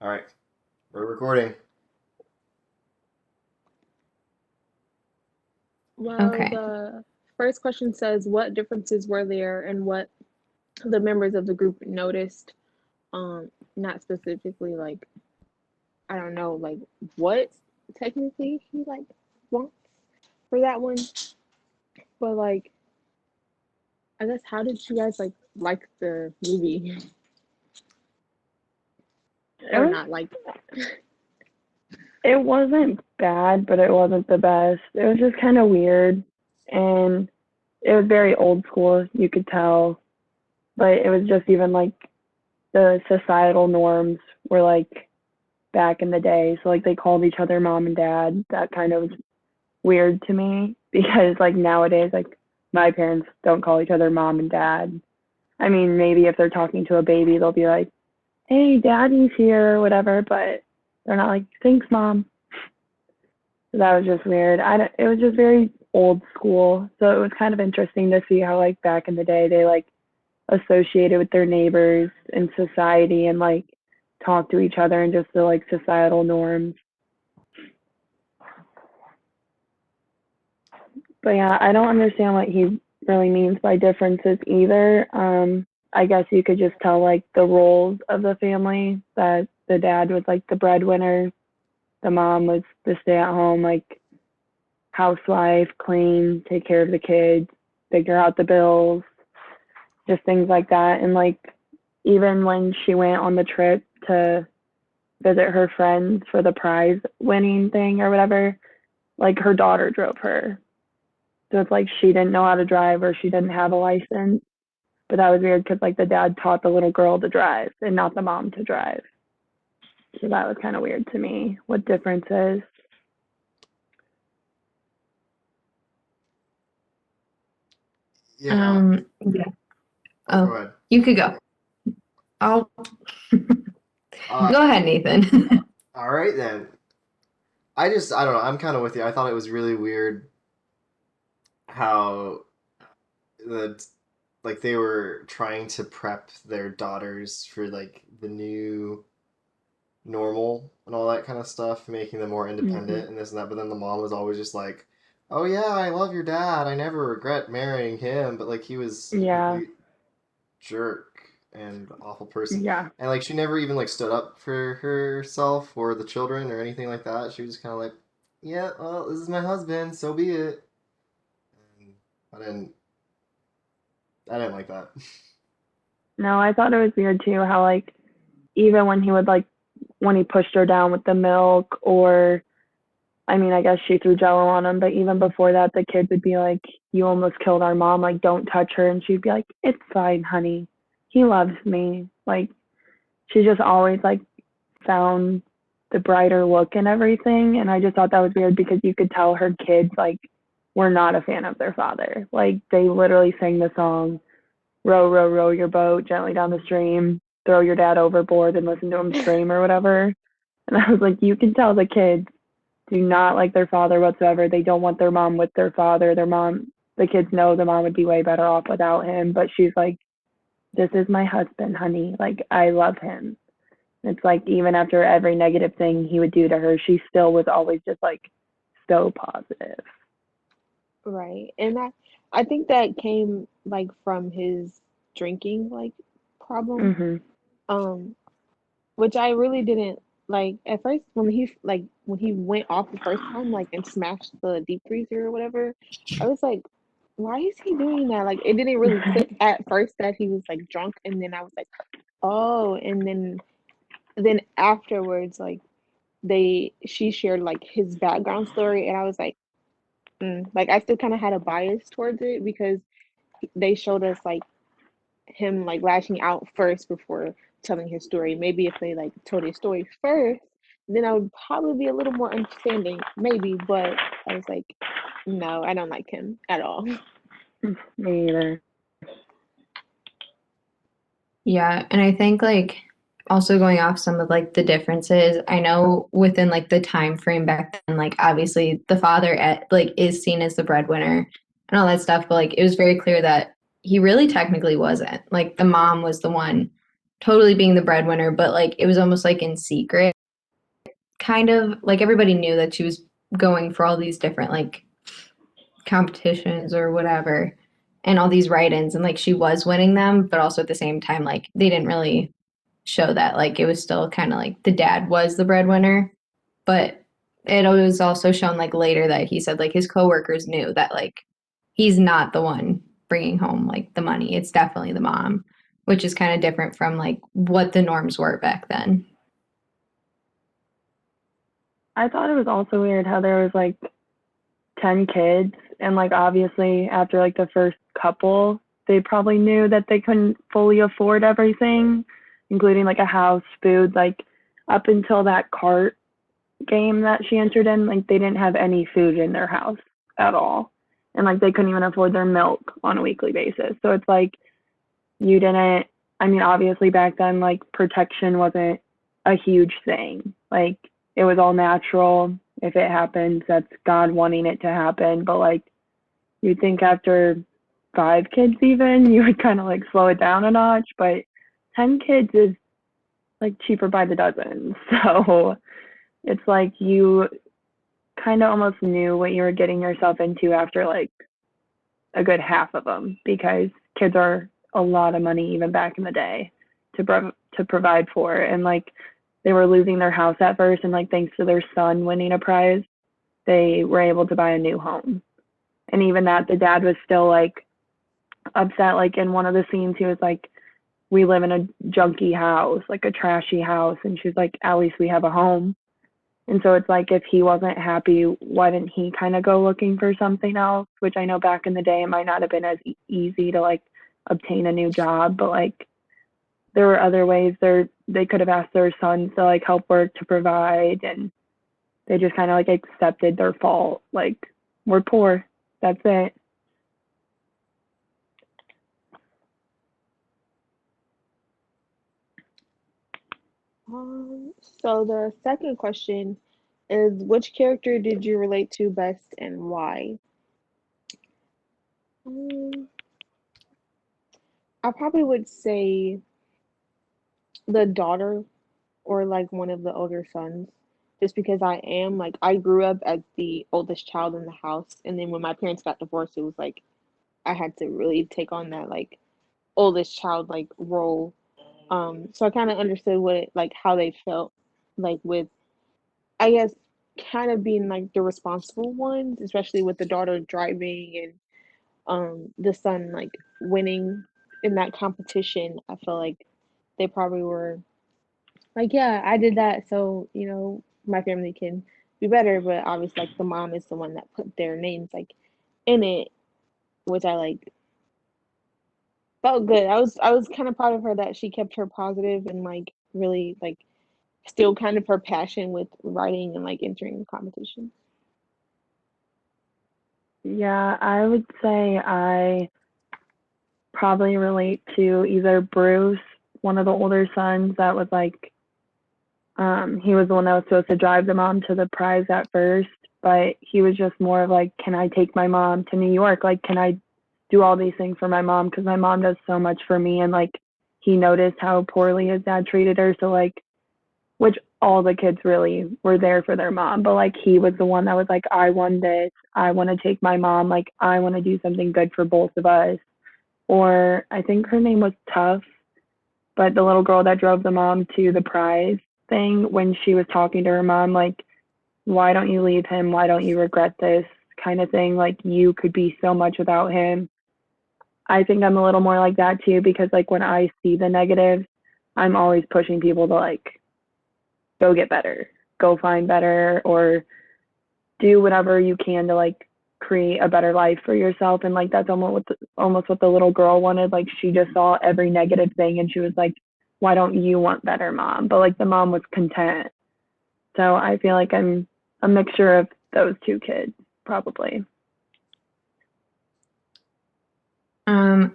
All right, we're recording. Well, Okay. the first question says, what differences were there and what the members of the group noticed? Not specifically like, I don't know, like what technically he like wants for that one, but like, I guess how did you guys like the movie It or was not like? it wasn't bad, but it wasn't the best. It was just kind of weird and it was very old school, you could tell, but it was just even like the societal norms were like back in the day. So like they called each other mom and dad. That kind of was weird to me because like nowadays like my parents don't call each other mom and dad. I mean, maybe if they're talking to a baby, they'll be like, "Hey, daddy's here" or whatever, but they're not like, "Thanks, mom." So that was just weird. It was just very old school. So it was kind of interesting to see how like back in the day they like associated with their neighbors in society and like talk to each other and just the like societal norms. But yeah, I don't understand what he really means by differences either. I guess you could just tell like the roles of the family that the dad was like the breadwinner, the mom was the stay at home like housewife, clean, take care of the kids, figure out the bills, just things like that. And like even when she went on the trip to visit her friends for the prize winning thing or whatever, like her daughter drove her. So it's like she didn't know how to drive or she didn't have a license. But that was weird because like the dad taught the little girl to drive and not the mom to drive. So that was kind of weird to me. What difference is? Yeah. Yeah. Oh, go Oh, ahead. you could go. I'll Uh, go ahead, Nathan. all right then. I don't know. I'm kind of with you. I thought it was really weird how the like they were trying to prep their daughters for like the new normal and all that kind of stuff, making them more hmm independent and this and that. But then the mom was always just like, "Oh yeah, I love your dad. I never regret marrying him." But like he was a Yeah. complete jerk and awful person. Yeah. And like she never even like stood up for herself or the children or anything like that. She was just kind of like, "Yeah, well, this is my husband, so be it." And I didn't, I didn't like that. No, I thought it was weird too how like even when he would like when he pushed her down with the milk or I mean, I guess she threw jello on him, but even before that the kid would be like, "You almost killed our mom, like don't touch her." And she'd be like, "It's fine, honey. He loves me." Like she just always like found the brighter look and everything. And I just thought that was weird because you could tell her kids like were not a fan of their father. Like they literally sang the song "Row, row, row your boat gently down the stream, throw your dad overboard and listen to him scream" or whatever. And I was like, you can tell the kids do not like their father whatsoever. They don't want their mom with their father. The kids know the mom would be way better off without him. But she's like, "This is my husband, honey. Like I love him." It's like even after every negative thing he would do to her, she still was always just like so positive. Right. And I think that came like from his drinking like problem. Mhm. Um, which I really didn't like at first when he went off the first time like and smashed the deep freezer or whatever. I was like, why is he doing that? Like it didn't really click at first that he was like drunk, and then I was like, oh, and then afterwards like she shared like his background story, and I was like, like I still kind of had a bias towards it because they showed us like him like lashing out first before telling his story. Maybe if they like told his story first, then I would probably be a little more understanding, maybe. But I was like, no, I don't like him at all. Me either. Yeah, and I think like also going off some of like the differences, I know within like the time frame back then, like obviously the father like is seen as the breadwinner and all that stuff, but like it was very clear that he really technically wasn't. Like the mom was the one totally being the breadwinner, but like it was almost like in secret, kind of like everybody knew that she was going for all these different like competitions or whatever and all these write-ins, and like she was winning them, but also at the same time like they didn't really show that. Like it was still kind of like the dad was the breadwinner, but it was also shown like later that he said like his coworkers knew that like he's not the one bringing home like the money. It's definitely the mom, which is kind of different from like what the norms were back then. I thought it was also weird how there was like 10 kids, and like obviously after like the first couple, they probably knew that they couldn't fully afford everything, including like a house, food. Like up until that cart game that she entered in, like they didn't have any food in their house at all. And like they couldn't even afford their milk on a weekly basis. So it's like you didn't, I mean, obviously back then, like protection wasn't a huge thing. Like it was all natural. If it happens, that's God wanting it to happen. But like you'd think after 5 kids, even, you would kind of like slow it down a notch. But 10 kids is like cheaper by the dozen. So it's like you kind of almost knew what you were getting yourself into after like a good half of them, because kids are a lot of money even back in the day to provide for. And like they were losing their house at first, and like thanks to their son winning a prize, they were able to buy a new home. And even that, the dad was still like upset. Like in one of the scenes, he was like, we live in a junky house, like a trashy house. And she's like, at least we have a home. And so it's like, if he wasn't happy, why didn't he kind of go looking for something else? Which I know back in the day, it might not have been as easy to like obtain a new job, but like there were other ways they could have asked their sons to like help work to provide, and they just kind of like accepted their fault. Like, we're poor. That's it. So the second question is, which character did you relate to best and why? Um, I probably would say the daughter or like one of the older sons, just because I grew up as the oldest child in the house, and then when my parents got divorced, it was like I had to really take on that like oldest child like role. So I kind of understood like how they felt like with, I guess, kind of being like the responsible ones, especially with the daughter driving and the son like winning in that competition. I feel like they probably were like, yeah, I did that, so my family can be better. But obviously, like the mom is the one that put their names like in it, which I like felt good. I was kind of proud of her that she kept her positive and like really like still kind of her passion with writing and like entering the competition. Yeah, I would say I probably relate to either Bruce, one of the older sons that was like, he was the one that was supposed to drive the mom to the prize at first, but he was just more of like, can I take my mom to New York? Like, can I do all these things for my mom? Because my mom does so much for me. And like, he noticed how poorly his dad treated her. So, like, which all the kids really were there for their mom, but like, he was the one that was like, I won this. I want to take my mom. Like, I want to do something good for both of us. Or I think her name was Tough, but the little girl that drove the mom to the prize thing, when she was talking to her mom, like, why don't you leave him? Why don't you regret this kind of thing? Like, you could be so much without him. I think I'm a little more like that too, because like when I see the negatives, I'm always pushing people to like go get better, go find better, or do whatever you can to like create a better life for yourself. And like that's almost what the little girl wanted. Like she just saw every negative thing and she was like, why don't you want better, mom? But like the mom was content. So I feel like I'm a mixture of those two kids, probably.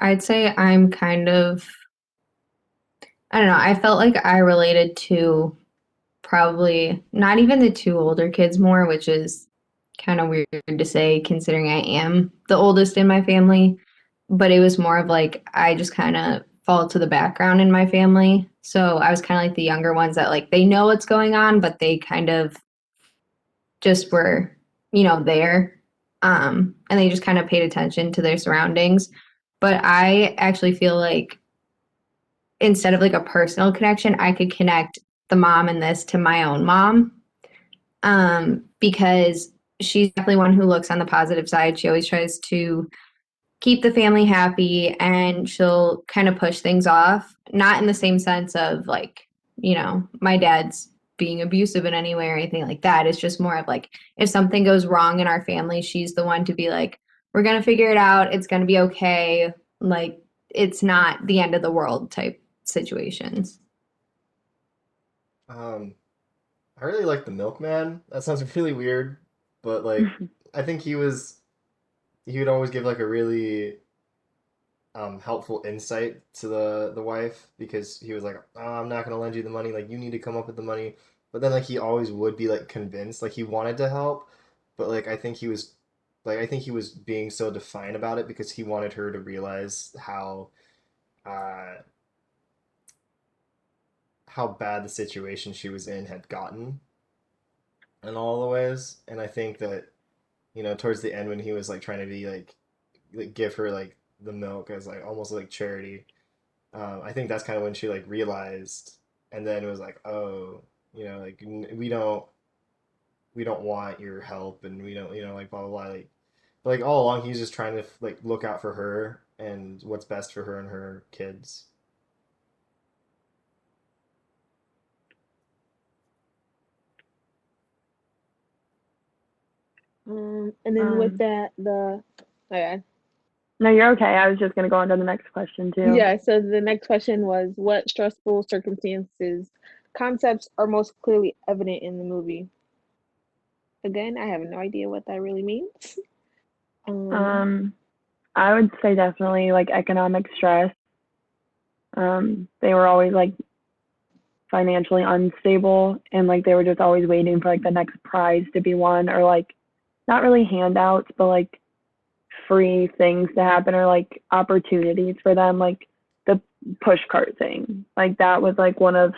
I'd say I'm kind of, I don't know, I felt like I related to probably not even the two older kids more, which is kind of weird to say considering I am the oldest in my family, but it was more of like I just kind of fall to the background in my family. So I was kind of like the younger ones that like they know what's going on, but they kind of just were, there. And they just kind of paid attention to their surroundings. But I actually feel like instead of like a personal connection, I could connect the mom in this to my own mom. Because she's definitely one who looks on the positive side. She always tries to keep the family happy and she'll kind of push things off, not in the same sense of like, my dad's being abusive in any way or anything like that. It's just more of like if something goes wrong in our family, she's the one to be like, we're going to figure it out. It's going to be okay. Like it's not the end of the world type situations. Um, I really like the milkman. That sounds really weird, but like I think he would always give like a really helpful insight to the wife because he was like, oh, I'm not gonna lend you the money. Like you need to come up with the money. But then like he always would be like convinced, like he wanted to help, but I think he was being so defiant about it because he wanted her to realize uh how bad the situation she was in had gotten in all the ways. And I think that towards the end when he was like trying to be like give her like the milk as like almost like charity. I think that's kind of when she like realized, and then it was like, oh, like we don't want your help, and we don't, like blah blah blah. Like, but like all along, he's just trying to like look out for her and what's best for her and her kids. And then with Um, that, okay. no, you're okay. I was just gonna go on to the next question too. Yeah, so the next question was what stressful circumstances concepts are most clearly evident in the movie? Again, I have no idea what that really means. Um, Um, I would say definitely like economic stress. They were always like financially unstable and like they were just always waiting for like the next prize to be won or like not really handouts, but like free things to happen or like opportunities for them, like the push cart thing. Like that was like one of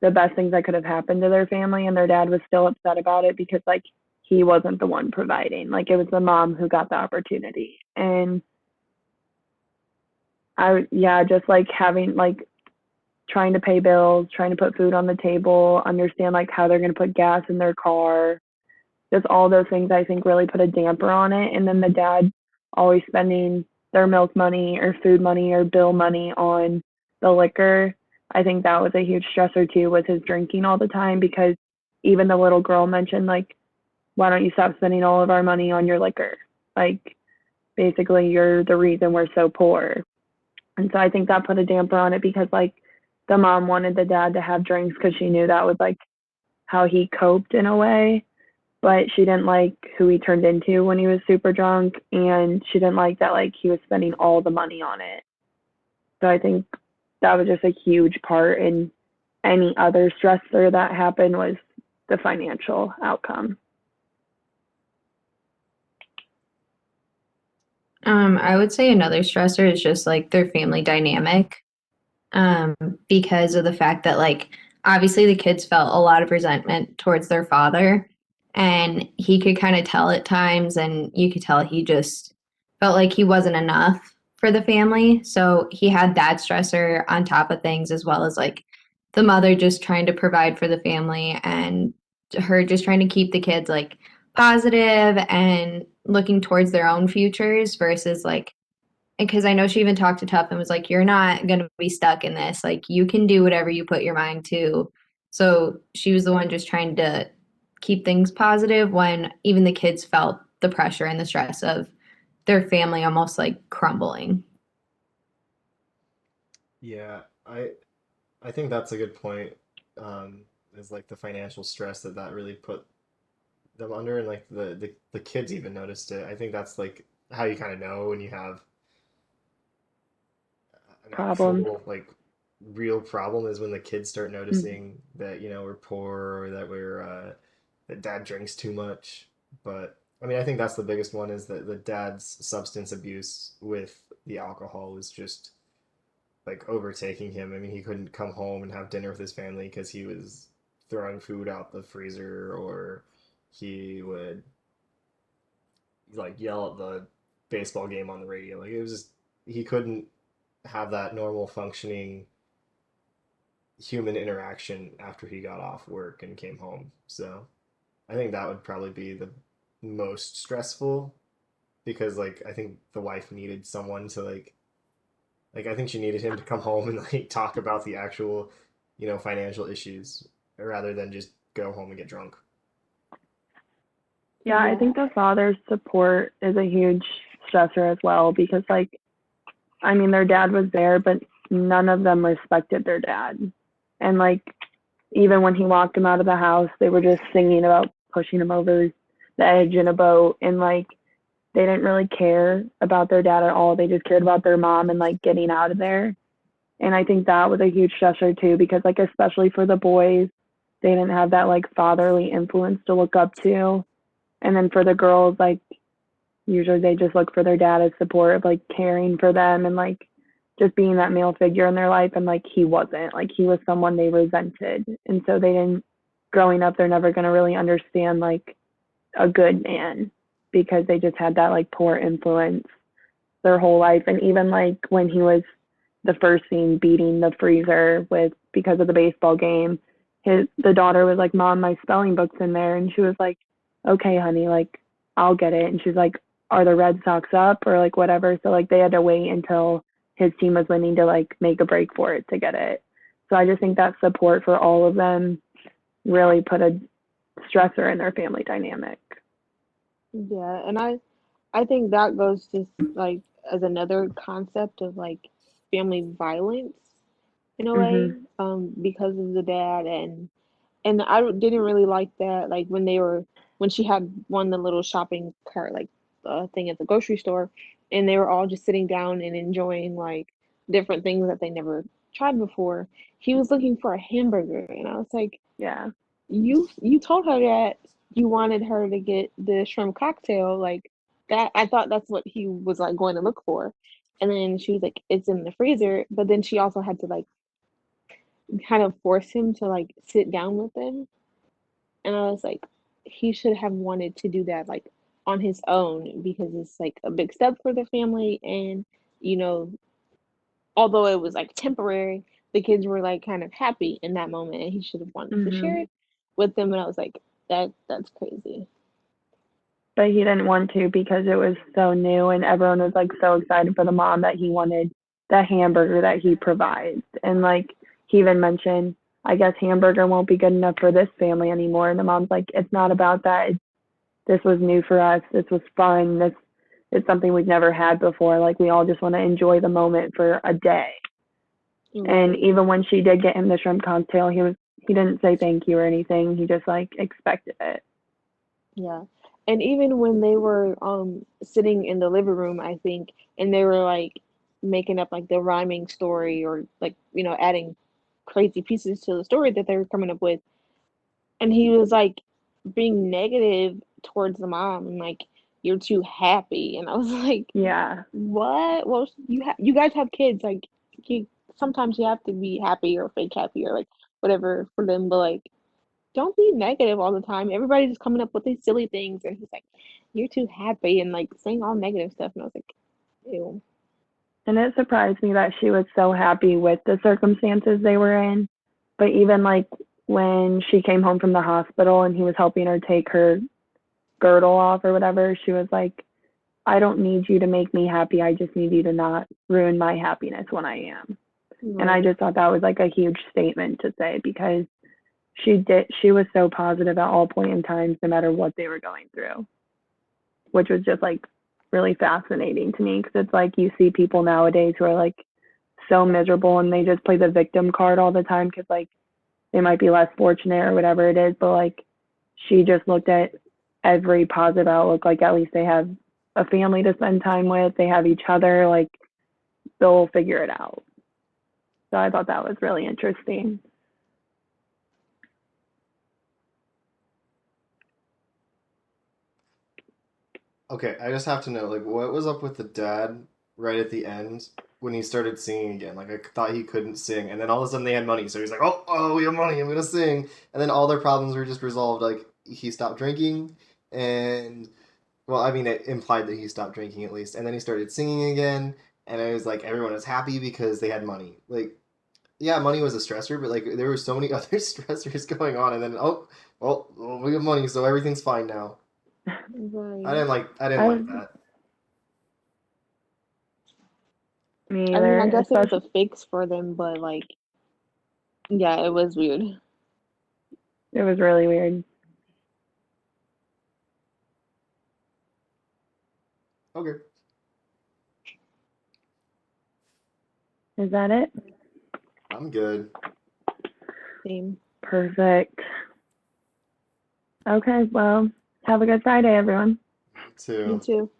the best things that could have happened to their family, and their dad was still upset about it because like he wasn't the one providing. Like it was the mom who got the opportunity. And yeah, just like having like trying to pay bills, trying to put food on the table, understand like how they're going to put gas in their car, just all those things I think really put a damper on it. And then the dad always spending their milk money or food money or bill money on the liquor. I think that was a huge stressor too, with his drinking all the time because even the little girl mentioned like, why don't you stop spending all of our money on your liquor? Like basically you're the reason we're so poor. And so I think that put a damper on it because like the mom wanted the dad to have drinks because she knew that was like how he coped in a way, but she didn't like who he turned into when he was super drunk, and she didn't like that like he was spending all the money on it. So I think that was just a huge part, and any other stressor that happened was the financial outcome. I would say another stressor is just like their family dynamic. Um, because of the fact that like obviously the kids felt a lot of resentment towards their father and he could kind of tell at times and you could tell he just felt like he wasn't enough for the family. So he had that stressor on top of things as well as like the mother just trying to provide for the family and her just trying to keep the kids like positive and looking towards their own futures versus like because I know she even talked to Tough and was like, "You're not gonna be stuck in this. Like, you can do whatever you put your mind to." So she was the one just trying to keep things positive when even the kids felt the pressure and the stress of their family almost like crumbling. Yeah, I think that's a good point. Is like the financial stress that really put them under, and like the kids even noticed it. I think that's like how you kind of know when you have an Problems. actual like real problem is when the kids start Mm. noticing that we're poor or that we're that dad drinks too much. But I mean, I think that's the biggest one is that the dad's substance abuse with the alcohol was just like overtaking him. I mean, he couldn't come home and have dinner with his family because he was throwing food out the freezer, or he would like yell at the baseball game on the radio. Like it was just he couldn't have that normal functioning human interaction after he got off work and came home. So I think that would probably be the most stressful because like I think the wife needed someone to like I think she needed him to come home and like talk about the actual, financial issues rather than just go home and get drunk. Yeah, I Yeah. think the father's support is a huge stressor as well because, like, I mean, their dad was there, but none of them respected their dad. And, like, even when he walked him out of the house, they were just singing about pushing him over the edge in a boat. And, like, they didn't really care about their dad at all. They just cared about their mom and, like, getting out of there. And I think that was a huge stressor, too, because, like, especially for the boys, they didn't have that, like, fatherly influence to look up to. And then for the girls, like, usually they just look for their dad as support of like caring for them and like just being that male figure in their life. And like he wasn't, like he was someone they resented. And so they didn't, growing up, they're never going to really understand like a good man because they just had that like poor influence their whole life. And even like when he was the first scene beating the freezer with because of the baseball game, the daughter was like, "Mom, my spelling book's in there," and she was like, "Okay, honey, like I'll get it." And she's like, "Are the Red Sox up or like whatever?" So like they had to wait until his team was winning to like make a break for it to get it. So I just think that support for all of them really put a stressor in their family dynamic. Yeah, and I think that goes just like as another concept of like family violence in a way, Mhm. because of the dad and didn't really like that like when she had won the little shopping cart like thing at the grocery store, and they were all just sitting down and enjoying like different things that they never tried before. He was looking for a hamburger, and I was like, Yeah. you told her that you wanted her to get the shrimp cocktail, like that. I thought that's what he was like going to look for. And then she was like, it's in the freezer. But then she also had to like kind of force him to like sit down with them. And I was like, he should have wanted to do that like on his own because it's like a big step for the family. And, you know, although it was like temporary, the kids were like kind of happy in that moment and he should have wanted to share Mhm. it with them. And I was like, that's crazy. But he didn't want to because it was so new and everyone was like so excited for the mom that he wanted the hamburger that he provides. And like he even mentioned, I guess hamburger won't be good enough for this family anymore. And the mom's like, it's not about that. This was new for us. This was fun. This is something we've never had before. Like we all just want to enjoy the moment for a day. And Right. even when she did get him the shrimp cocktail, he didn't say thank you or anything. He just like expected it. Yeah. And even when they were sitting in the living room, I think, and they were like making up like the rhyming story or like, adding crazy pieces to the story that they were coming up with. And he was like being negative towards the mom and like, you're too happy. And I was like, Yeah. what? Well, you guys have kids. Like, you sometimes you have to be happy or fake happy or like whatever for them. But like, don't be negative all the time. Everybody's just coming up with these silly things, and he's like, "You're too happy," and like saying all negative stuff. And I was like, "Ew." And it surprised me that she was so happy with the circumstances they were in. But even like when she came home from the hospital and he was helping her take her girdle off or whatever, she was like, I don't need you to make me happy. I just need you to not ruin my happiness when I am. And I Right. just thought that was like a huge statement to say because she was so positive at all point in times, no matter what they were going through, which was just like really fascinating to me because it's like you see people nowadays who are like so miserable and they just play the victim card all the time because like they might be less fortunate or whatever it is, but like she just looked at every positive outlook, like at least they have a family to spend time with, they have each other, like they'll figure it out. So I thought that was really interesting. Okay, I just have to know, like, what was up with the dad right at the end when he started singing again. Like I thought he couldn't sing, and then all of a sudden they had money, so he's like, "Oh, we have money. I'm gonna sing." And then all their problems were just resolved. Like he stopped drinking, and well, I mean, it implied that he stopped drinking at least, and then he started singing again, and it was like everyone was happy because they had money. Like, yeah, money was a stressor, but like there were so many other stressors going on, and then well, we have money, so everything's fine now. I Right. didn't like I that. me I mean, I either. guess it was Especially, a fix for them, but like, yeah, it was weird. it was really weird. Okay. Is that it? I'm good. Same. Perfect. Okay, well, have a good Friday, everyone. Too. Me too.